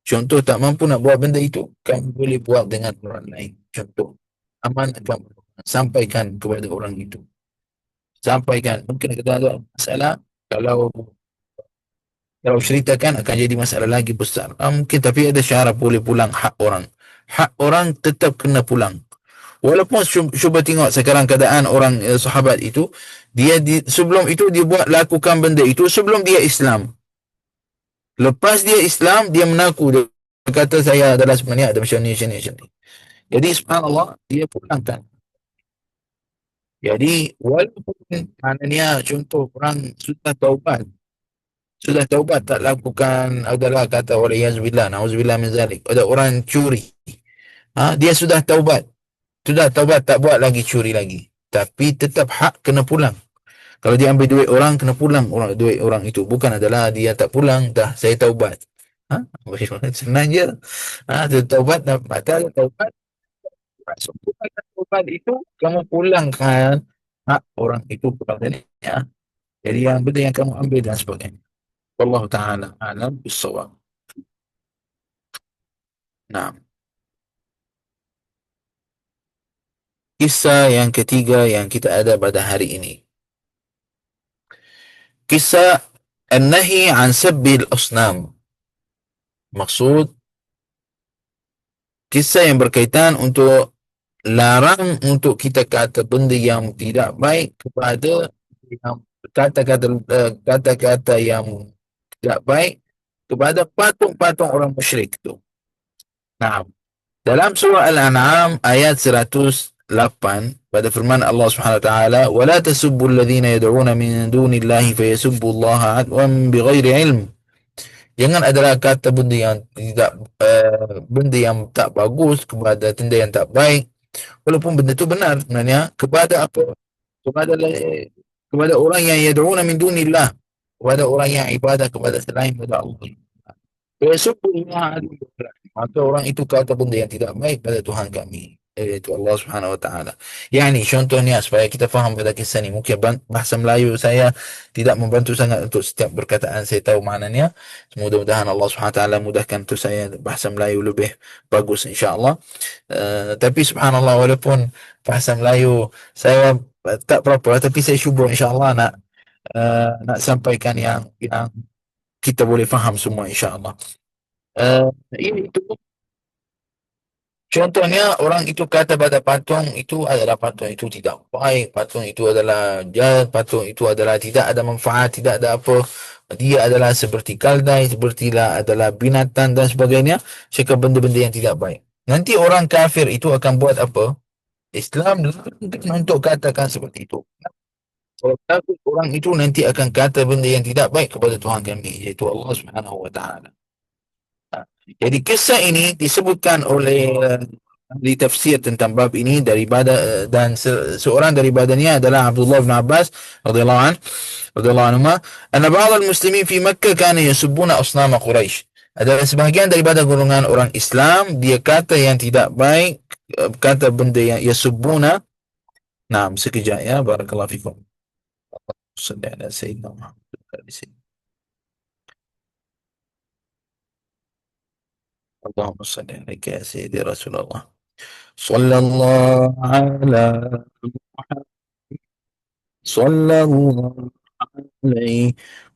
contoh tak mampu nak buat benda itu, kamu boleh buat dengan orang lain. Contoh, amanahkan sampaikan kepada orang itu. Sampaikan. Mungkin kita ada masalah, kalau ceritakan akan jadi masalah lagi besar. Mungkin, tapi ada syarat boleh pulang hak orang. Hak orang tetap kena pulang. Walaupun cuba tengok sekarang keadaan orang sahabat itu, sebelum itu dia buat lakukan benda itu sebelum dia Islam. Lepas dia Islam, dia mengaku, dia kata saya adalah sebenarnya ada macam ni, macam ni, macam ni. Jadi subhanallah, dia pulangkan. Jadi walaupun maknanya contoh orang sudah taubat tak lakukan, adalah kata waliyazbillah, nauzubillah min zalik, ada orang curi, dia sudah taubat tak buat lagi curi lagi, tapi tetap hak kena pulang. Kalau dia ambil duit orang, kena pulang duit orang itu. Bukan adalah dia tak pulang, dah saya taubat. Senang je. Dia taubat, dah batal taubat. Sempurna taubat itu, kamu pulangkan hak orang itu kepadanya. Jadi yang benda yang kamu ambil dan sebagainya. Wallahu ta'ala alam bisawab. Nah, kisah yang ketiga yang kita ada pada hari ini. Kisah An-Nahi an Sabbil Asnam. Maksud, kisah yang berkaitan untuk larang untuk kita kata benda yang tidak baik kepada yang kata-kata yang tidak baik kepada patung-patung orang musyrik itu. Nah, dalam surah Al-An'am ayat 108, pada firman Allah Subhanahu wa taala, "Wala tasubbu alladhina yad'una min dunillahi fayasubbu Allah 'adwan bighairi 'ilm." Jangan adalah kata benda yang tidak benda yang tak bagus kepada benda yang tak baik, walaupun benda itu benar sebenarnya, kepada apa? Kepada kepada orang yang yad'una min dunillah, kepada orang yang ibadah kepada selain daripada Allah. Fayasubullah, maka orang itu kata benda yang tidak baik pada Tuhan kami, yaitu Allah Subhanahu wa taala. Yani contohnya supaya kita faham pada kisah ni, mungkin bahasa Melayu saya tidak membantu sangat untuk setiap perkataan saya tahu maknanya. Mudah-mudahan Allah Subhanahu wa taala mudahkan untuk saya bahasa Melayu lebih bagus insya-Allah. Tapi subhanallah, walaupun bahasa Melayu saya tak berapa, tapi saya cuba insya-Allah nak sampaikan yang kita boleh faham semua insya-Allah. Ini itu contohnya, orang itu kata pada patung itu adalah patung itu tidak baik, patung itu adalah jahat, patung itu adalah tidak ada manfaat, tidak ada apa, dia adalah seperti kaldai, sepertilah adalah binatang dan sebagainya, cakap benda-benda yang tidak baik. Nanti orang kafir itu akan buat apa? Islam untuk katakan seperti itu. Kalau takut orang itu nanti akan kata benda yang tidak baik kepada Tuhan kami, iaitu Allah Subhanahu wa taala. Jadi kisah ini disebutkan oleh ahli tafsir tentang bab ini daripada dan seorang daripadanya adalah Abdullah bin Abbas radhiyallahu anhu, anna ba'd al-muslimin fi Makkah kana yasubbuna asnam Quraisy. Adalah sebahagian daripada golongan orang Islam, dia kata yang tidak baik, kata benda yang yasubbuna. Naam, sekejap ya, barakallahu fikum. Sallallahu alaihi wasallam. Allahumma salli alaika ya sayyidi Rasulullah. Sallallahu alaihi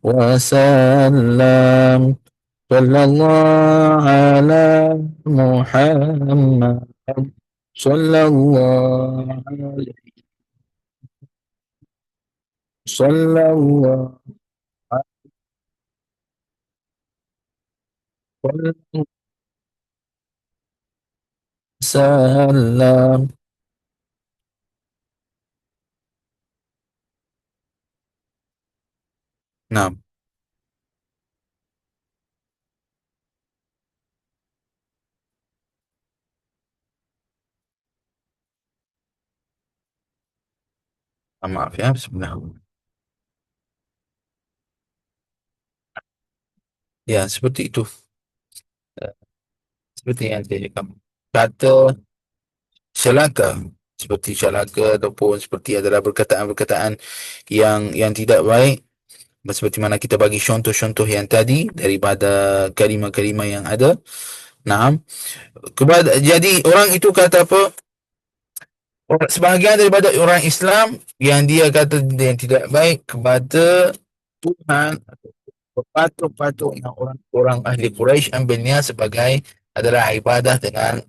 wasallam. Sallallahu ala Muhammad. Sallallahu alaihi sallallahu alaihi wasallam. Nah, maaf ya, bismillah. Ya, seperti itu. Seperti yang saya cakap. Kata celaka, seperti celaka ataupun seperti adalah perkataan-perkataan yang tidak baik, seperti mana kita bagi contoh-contoh yang tadi daripada kalimah-kalimah yang ada. Naam. Jadi orang itu kata apa? Sebahagian daripada orang Islam yang dia kata yang tidak baik kepada Tuhan, patung-patung yang orang ahli Quraisy ambilnya sebagai adalah ibadah dengan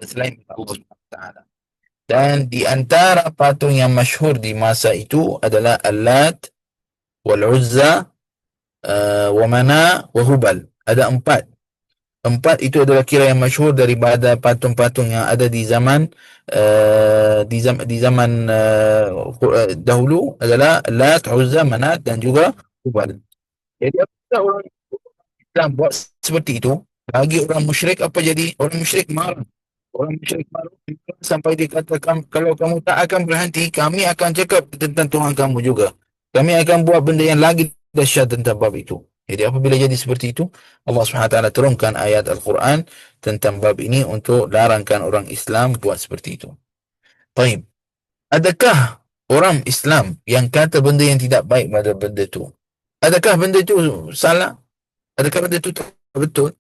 selain Allah SWT. Dan di antara patung yang masyhur di masa itu adalah Al-Lat, Wal-Uzza, wa Mana, wa Hubal. Ada empat. Empat itu adalah kira yang masyhur daripada patung-patung yang ada di zaman dahulu adalah Lat, Uzza, Manat dan juga Hubal. Jadi apabila orang Islam buat seperti itu, bagi orang musyrik apa jadi? Orang musyrik marah. Orang musyrik marah sampai dikatakan kalau kamu tak akan berhenti, kami akan cakap tentang Tuhan kamu juga. Kami akan buat benda yang lagi dahsyat tentang bab itu. Jadi apabila jadi seperti itu, Allah SWT turunkan ayat Al-Quran tentang bab ini untuk larangkan orang Islam buat seperti itu. Baik. Adakah orang Islam yang kata benda yang tidak baik pada benda itu? Adakah benda itu salah? Adakah benda itu tak betul?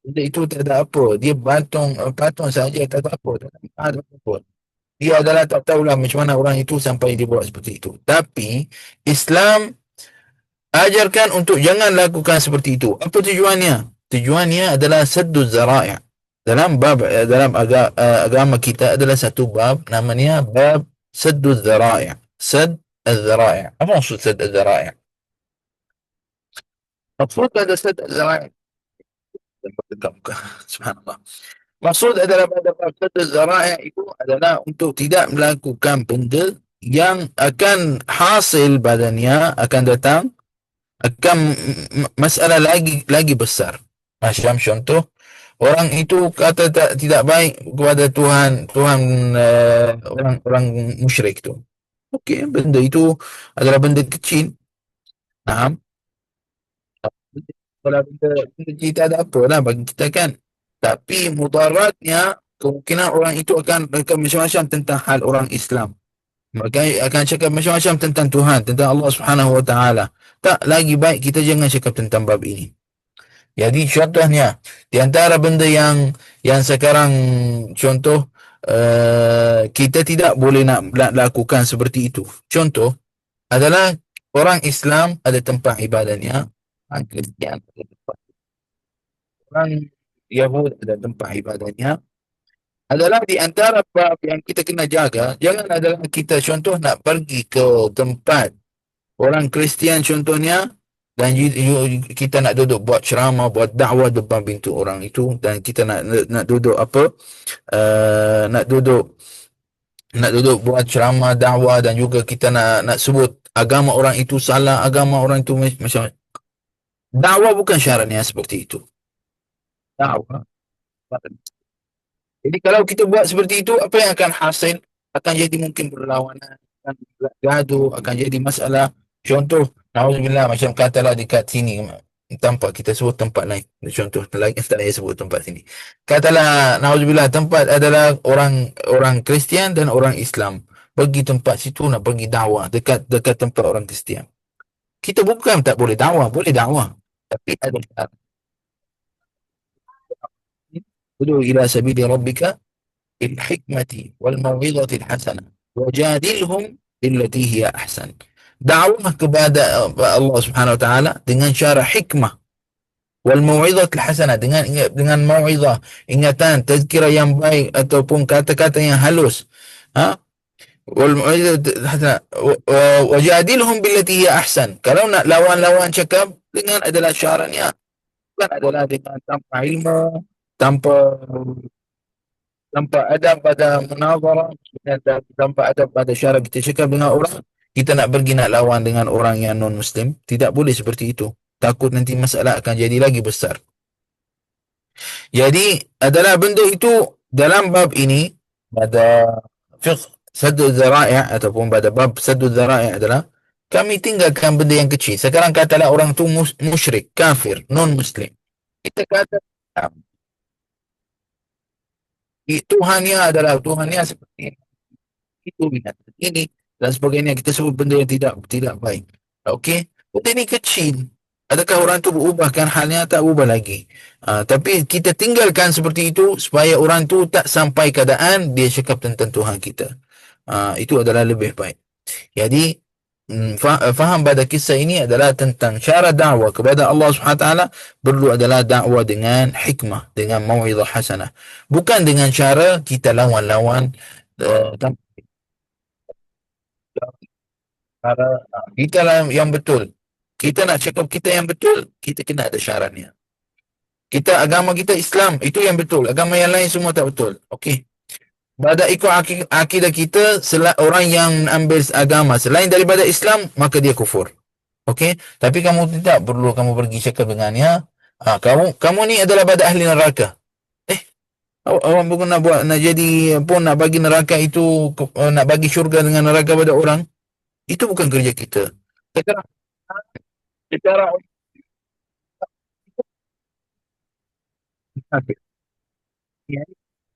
Benda itu tak ada apa. Dia patung saja tak ada apa. Tak ada apa. Dia adalah tak tahulah macam mana orang itu sampai dia buat seperti itu. Tapi Islam ajarkan untuk jangan lakukan seperti itu. Apa tujuannya? Tujuannya adalah saddu zara'i'. Dalam bab dalam agama kita adalah satu bab namanya bab saddu zara'i'. Sad az-zara'i'. Apa maksud sad az-zara'i'? Maksud ada sad az-zara'i'. Subhanallah. Maksud adalah pada fakta zara'i itu adalah untuk tidak melakukan benda yang akan hasil badannya akan datang akan masalah lagi besar. Macam contoh orang itu kata tidak baik kepada Tuhan orang musyrik itu. Okey, benda itu adalah benda kecil. Nah, kalau benda kita ada apa lah bagi kita kan. Tapi mudaratnya kemungkinan orang itu akan macam-macam tentang hal orang Islam. Mereka akan cakap macam-macam tentang Tuhan, tentang Allah Subhanahu Wa Taala. Tak lagi baik kita jangan cakap tentang bab ini. Jadi contohnya di antara benda yang sekarang contoh kita tidak boleh nak lakukan seperti itu. Contoh adalah orang Islam ada tempat ibadahnya, orang Kristian ada tempat, orang Yahud ada tempat ibadahnya. Adalah di antara bab yang kita kena jaga, jangan adalah kita contoh nak pergi ke tempat orang Kristian contohnya dan kita nak duduk buat ceramah, buat dakwah depan pintu orang itu dan kita nak duduk apa? Nak duduk buat ceramah dakwah dan juga kita nak sebut agama orang itu salah, agama orang itu macam dakwah bukan syaratnya seperti itu. Dakwah. Jadi kalau kita buat seperti itu, apa yang akan hasil? Akan jadi mungkin berlawanan, akan gaduh, akan jadi masalah. Contoh, na'udzubillah, macam katalah dekat sini, tanpa kita sebut tempat lain. Contoh, lagi tak payah sebut tempat sini. Katalah, na'udzubillah, tempat adalah orang Kristian dan orang Islam. Pergi tempat situ nak pergi dakwah, dekat tempat orang Kristian. Kita bukan tak boleh dakwah, boleh dakwah. Tapi ada syarat. Udu ila sabili rabbika بالحكمة والموعظة الحسنة وجادلهم بالتي هي أحسن. Dakwah kepada Allah Subhanahu wa taala dengan cara hikmah wal mau'izah al hasanah dengan mau'izah, ingatan, tazkirah yang baik ataupun kata-kata yang halus. Ha? Wal mau'izah al hasanah wajadilhum billati hiya ahsan. Kalau nak lawan cakap dengan adalah syaratnya bukan adalah dengan tanpa ilmu, tanpa adab pada munazarah, tanpa adab pada syarat kita cakap dengan orang, kita nak pergi nak lawan dengan orang yang non-Muslim, tidak boleh seperti itu. Takut nanti masalah akan jadi lagi besar. Jadi, adalah benda itu dalam bab ini, pada fiqh saddu zara'i' ataupun pada bab saddu zara'i' adalah, kami tinggalkan benda yang kecil. Sekarang katalah orang tu musyrik, kafir, non-Muslim. Kita kata, Tuhannya adalah Tuhannya seperti itu binatang ini dan sebagainya, kita sebut benda yang tidak baik. Okey, benda ini kecil, Adakah orang tu berubahkan halnya? Tak berubah lagi. Tapi kita tinggalkan seperti itu supaya orang tu tak sampai keadaan dia cakap tentang Tuhan kita. Itu adalah lebih baik. Jadi faham pada kisah ini adalah tentang cara dakwah kepada Allah Subhanahu Wa Taala perlu adalah dakwah dengan hikmah, dengan mau'izah hasanah. Bukan dengan cara kita lawan-lawan tanpa cara kita lah yang betul. Kita nak cakap kita yang betul, kita kena ada syaratnya. Kita agama kita Islam, itu yang betul. Agama yang lain semua tak betul. Okey. Pada ikut akidah kita, orang yang ambil agama selain daripada Islam, maka dia kufur. Okey, tapi kamu tidak perlu kamu pergi cakap dengannya. Kamu ni adalah pada ahli neraka. Eh, awak bukan nak buat nak jadi pun nak bagi neraka itu nak bagi syurga dengan neraka pada orang. Itu bukan kerja kita. Sekarang secara kafir. Ya,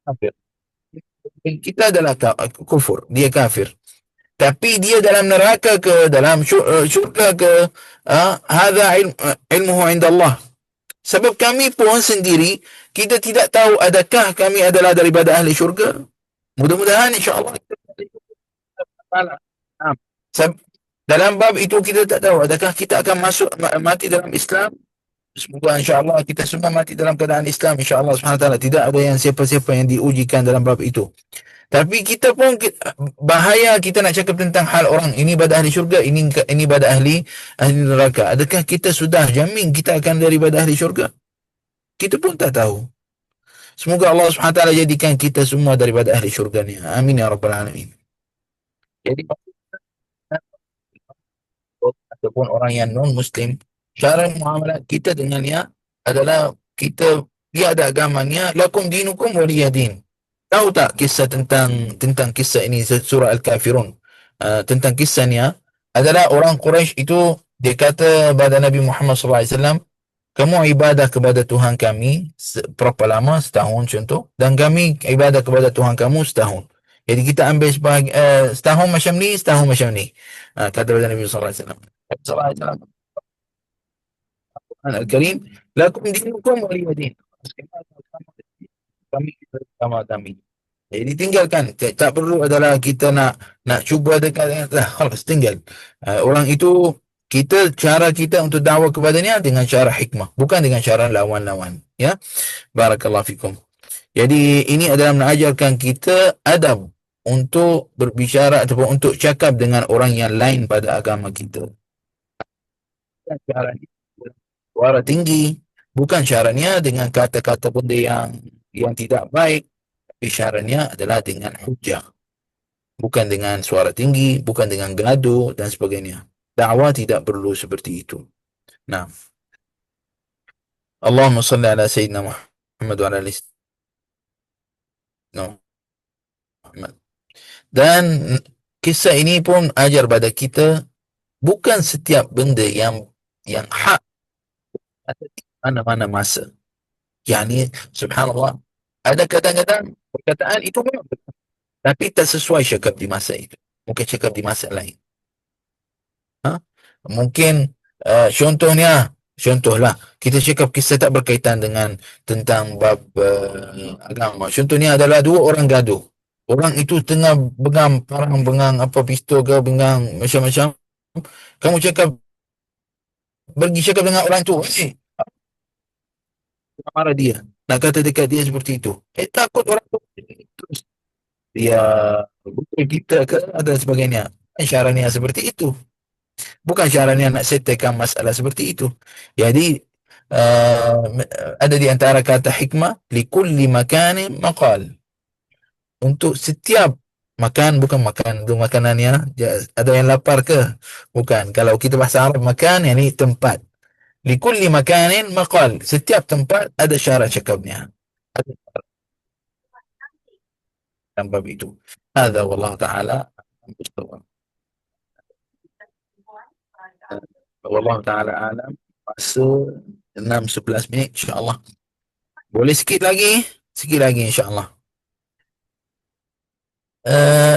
kafir. Kita adalah kufur, dia kafir. Tapi dia dalam neraka ke dalam syurga ke, hadza ilmuhu indallah. Sebab kami pun sendiri kita tidak tahu adakah kami adalah daripada ahli syurga. Mudah-mudahan insya-Allah kita dalam bab itu kita tak tahu adakah kita akan masuk mati dalam Islam. Semoga insya-Allah kita semua mati dalam keadaan Islam insya-Allah Subhanahu Wa Taala. Tidak ada yang siapa-siapa yang diujikan dalam bab itu. Tapi kita pun bahaya kita nak cakap tentang hal orang ini pada ahli syurga, ini pada ahli neraka. Adakah kita sudah jamin kita akan daripada ahli syurga? Kita pun tak tahu. Semoga Allah Subhanahu Wa Taala jadikan kita semua daripada ahli syurga-Nya. Amin ya rabbal alamin. Jadi ataupun orang yang non muslim, cara muamalat kita dengannya adalah dia ada agamanya, lakum dinukum waliyadin. Tahu tak kisah tentang kisah ini surah Al-Kafirun? Tentang kisahnya adalah orang Quraisy itu dia kata kepada Nabi Muhammad SAW, kamu ibadah kepada Tuhan kami berapa lama? Setahun contoh. Dan kami ibadah kepada Tuhan kamu setahun. Jadi kita ambil setahun macam ni, setahun macam ni. Kata kepada Nabi SAW. Al-Karim, lakum dinukum waliyadin. Kami sama kami. Jadi tinggalkan. Tak perlu adalah kita nak cuba dekat harus tinggal. Orang itu cara kita untuk dakwah kepadanya dengan cara hikmah, bukan dengan cara lawan-lawan. Ya, barakallahu fikum. Jadi ini adalah mengajarkan kita adab untuk berbicara ataupun untuk cakap dengan orang yang lain pada agama kita. Caranya suara tinggi, bukan caranya dengan kata-kata benda yang tidak baik. Isyaratnya adalah dengan hujah, bukan dengan suara tinggi, bukan dengan gaduh dan sebagainya. Dakwah tidak perlu seperti itu. Nah, Allahumma salli ala Sayyidina Muhammad wa ala ali Muhammad. Dan kisah ini pun ajar pada kita bukan setiap benda yang hak ada di mana-mana masa. Yani subhanallah, ada kadang-kadang perkataan itu memang betul, tapi tak sesuai cakap di masa itu. Mungkin cakap di masa lain. Mungkin contohlah, kita cakap kisah tak berkaitan dengan tentang bab agama. Contohnya adalah dua orang gaduh. Orang itu tengah bengang pistol ke, bengang macam-macam. Kamu pergi cakap dengan orang tu, marah dia. Nak kata dekat dia seperti itu. Takut orang tu terus dia bukan kita ke dan sebagainya. Syaratnya seperti itu. Bukan syaratnya nak settlekan masalah seperti itu. Jadi ada di antara kata hikmah, likulli makanin maqal. Untuk setiap makan, bukan makan itu makanannya ada yang lapar ke? Bukan. Kalau kita bahasa Arab makan, yang ini tempat. Likulli makanin maqal. Setiap tempat ada syarat cakapnya. Ada tanpa itu. Hadza wallahu taala wallahu taala alam. Masa 6-11 minit insya-Allah. Boleh sikit lagi insya-Allah.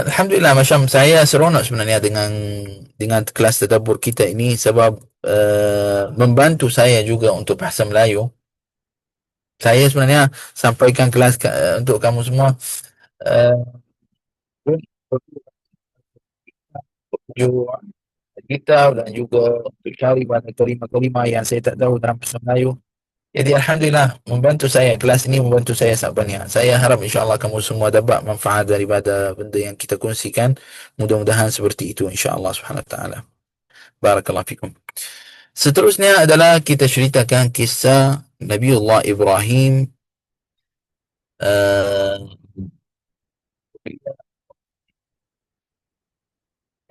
Alhamdulillah, macam saya seronok sebenarnya dengan kelas tadabbur kita ini, sebab membantu saya juga untuk bahasa Melayu. Saya sebenarnya sampaikan kelas untuk kamu semua, uh, kita dan juga untuk cari pada kelima-kelima yang saya tak tahu dalam bahasa Melayu. Jadi Alhamdulillah membantu saya, kelas ini membantu saya sebenarnya. Saya harap insyaAllah kamu semua dapat manfaat daripada benda yang kita kongsikan. Mudah-mudahan seperti itu insyaAllah subhanahu wa ta'ala. Barakallahu fikum. Seterusnya adalah kita ceritakan kisah Nabiullah Ibrahim, uh,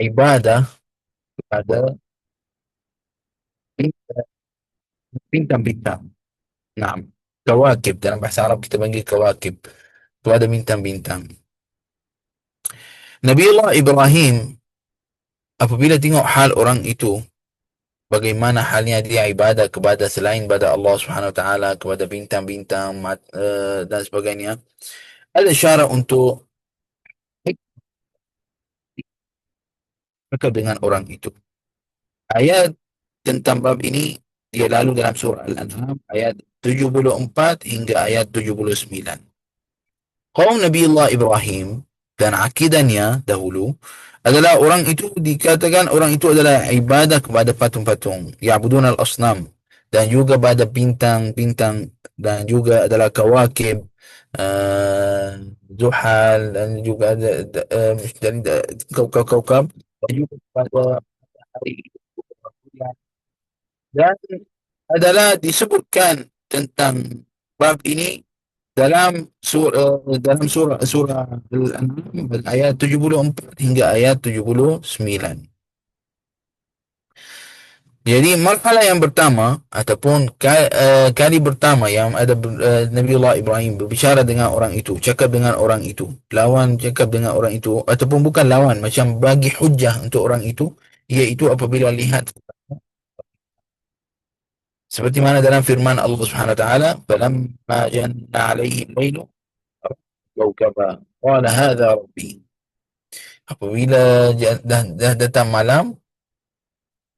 ibadah kepada bintang-bintang. Nah, kawakib dalam bahasa Arab kita panggil kawakib. Itu ada bintang-bintang. Nabiullah Ibrahim apabila tengok hal orang itu, bagaimana halnya dia ibadah kepada selain pada Allah Subhanahu Wa Taala, kepada bintang-bintang dan sebagainya, ada cara untuk bercakap dengan orang itu. Ayat tentang bab ini dia lalu dalam surah Al-An'am ayat 74 hingga ayat 79. Kaum Nabi Allah Ibrahim dan akidahnya dahulu adalah orang itu dikatakan orang itu adalah ibadah kepada patung-patung, ya'budun al-asnam, dan juga pada bintang-bintang, dan juga adalah kawakib, uh, Zuhal, dan juga ada kaukab-kaukab, dan juga pada hari dan adalah disebutkan tentang bab ini dalam surah Al-An'am ayat 74 hingga ayat 79. Jadi marhalah yang pertama ataupun kali pertama yang ada Nabiullah Ibrahim berbicara dengan orang itu, cakap dengan orang itu, lawan cakap dengan orang itu, ataupun bukan lawan, macam bagi hujah untuk orang itu, iaitu apabila lihat seperti mana dalam firman Allah Subhanahu wa taala, "Falamma janna 'alaihi al-lailu kawkaba qala hadha rabbi." Apabila dah datang malam,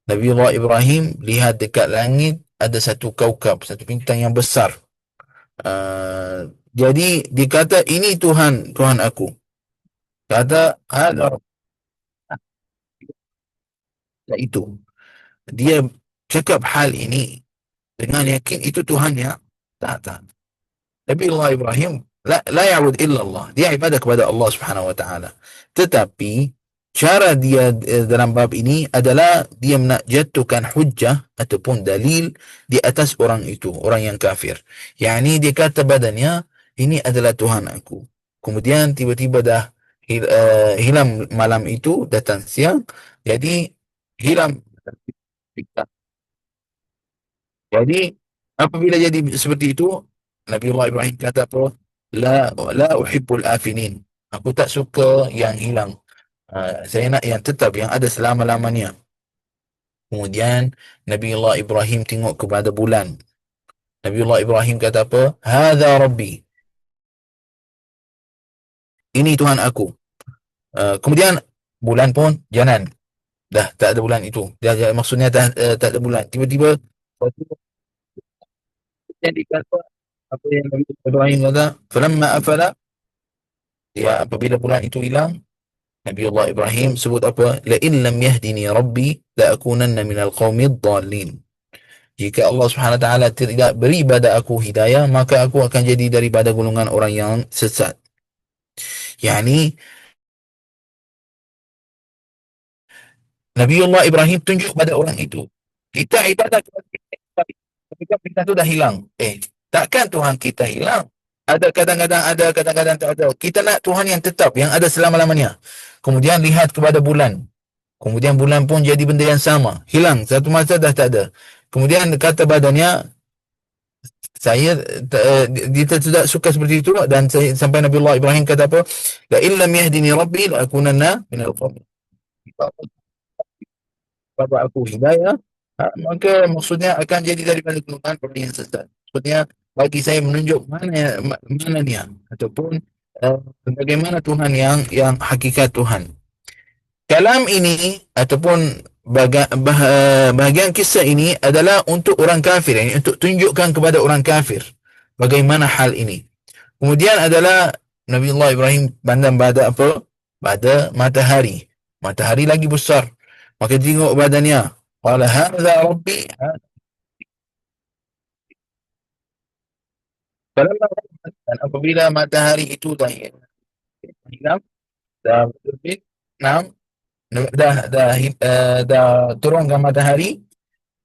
Nabi Allah Ibrahim lihat dekat langit ada satu kaukab, satu bintang yang besar. Jadi dikata ini Tuhan aku. Kata hadha rabbi, itu. Dia cakap hal ini dengan yakin itu Tuhannya. Tak. Nabi Allah Ibrahim la ya'bud illa Allah. Dia ibadah kepada Allah Subhanahu wa taala. Tetapi cara dia dalam bab ini adalah dia nak jatuhkan hujjah ataupun dalil di atas orang itu, orang yang kafir. Yani dia kata badannya ini adalah Tuhan aku. Kemudian tiba-tiba dah hilang malam itu, datang siang. Jadi hilang. Jadi apabila jadi seperti itu, Nabi Allah Ibrahim kata apa? La uhibbul afinin. Aku tak suka yang hilang. Saya nak yang tetap, yang ada selama-lamanya. Kemudian Nabi Allah Ibrahim tengok kepada bulan. Nabi Allah Ibrahim kata apa? Hadza rabbi. Ini Tuhan aku. Kemudian bulan pun jalan. Dah tak ada bulan itu. Maksudnya tak ada bulan. Tiba-tiba jadi kata apa yang Nabi Ibrahim kata, falamma afala, ya apabila bulan itu hilang, Nabi Allah Ibrahim sebut apa? La in lam yahdini rabbi la akunanna minal qaumid dhalin. Jika Allah Subhanahu wa taala tidak beri pada aku hidayah, maka aku akan jadi daripada golongan orang yang sesat. Yani Nabi Allah Ibrahim tunjuk pada orang itu, kita ibadah ketika kita itu dah hilang. Takkan Tuhan kita hilang? Ada kadang-kadang ada, kadang-kadang tak ada. Kita nak Tuhan yang tetap, yang ada selama-lamanya. Kemudian lihat kepada bulan. Kemudian bulan pun jadi benda yang sama. Hilang. Satu masa dah tak ada. Kemudian kata badannya, saya dia tidak suka seperti itu, dan sampai Nabi Allah Ibrahim kata apa? La illam yahdini rabbi la akunanna minal qawmin. Kalau aku hidayah, maka maksudnya akan jadi daripada golongan orang yang sesat. Maksudnya bagi saya menunjuk mana dia, ataupun bagaimana Tuhan yang hakikat Tuhan. Kalam ini ataupun bahagian kisah ini adalah untuk orang kafir, ini untuk tunjukkan kepada orang kafir bagaimana hal ini. Kemudian adalah Nabi Allah Ibrahim pandang pada apa? Pada matahari. Matahari lagi besar. Maka tengok badannya. Qala hadza rabbi. Dan apabila matahari itu dah hilang, dah terbit, dah turunkan matahari,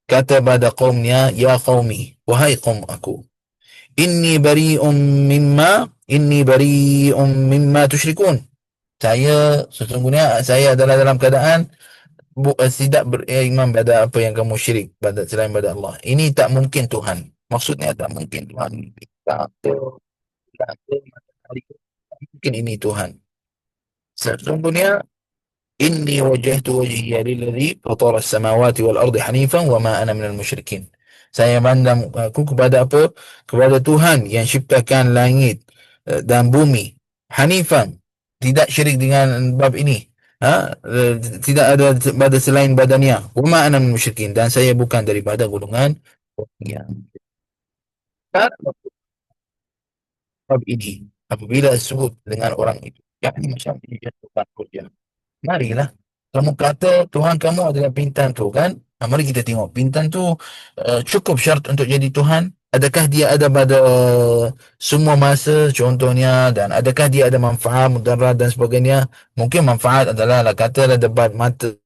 kata pada kaumnya, ya qaumi, wahai kaum aku, inni bari'um mimma tusyrikun. Sesungguhnya saya adalah dalam keadaan tidak beriman pada apa yang kamu syirik pada selain pada Allah. Ini tak mungkin Tuhan. Maksudnya tak mungkin Tuhan. Tak mungkin ini Tuhan. Sesungguhnya inni wajjahtu wajhiya lilladzi fatara as-samawati wal ardi hanifan wa ma ana minal musyrikin. Saya mandang aku kepada apa? Kepada Tuhan yang ciptakan langit dan bumi. Hanifan, tidak syirik dengan bab ini. Tidak ada pada selain badannya. Wa ma ana minal musyrikin, dan saya bukan daripada golongan yang bab ini. Apabila disebut dengan orang itu, yakni macam dijatuhkan hujah. Marilah. Kamu kata Tuhan kamu adalah bintang tu kan? Mari kita tengok bintang tu cukup syarat untuk jadi Tuhan. Adakah dia ada pada semua masa contohnya, dan adakah dia ada manfaat, mudarat dan sebagainya? Mungkin manfaat adalah katalah debat mata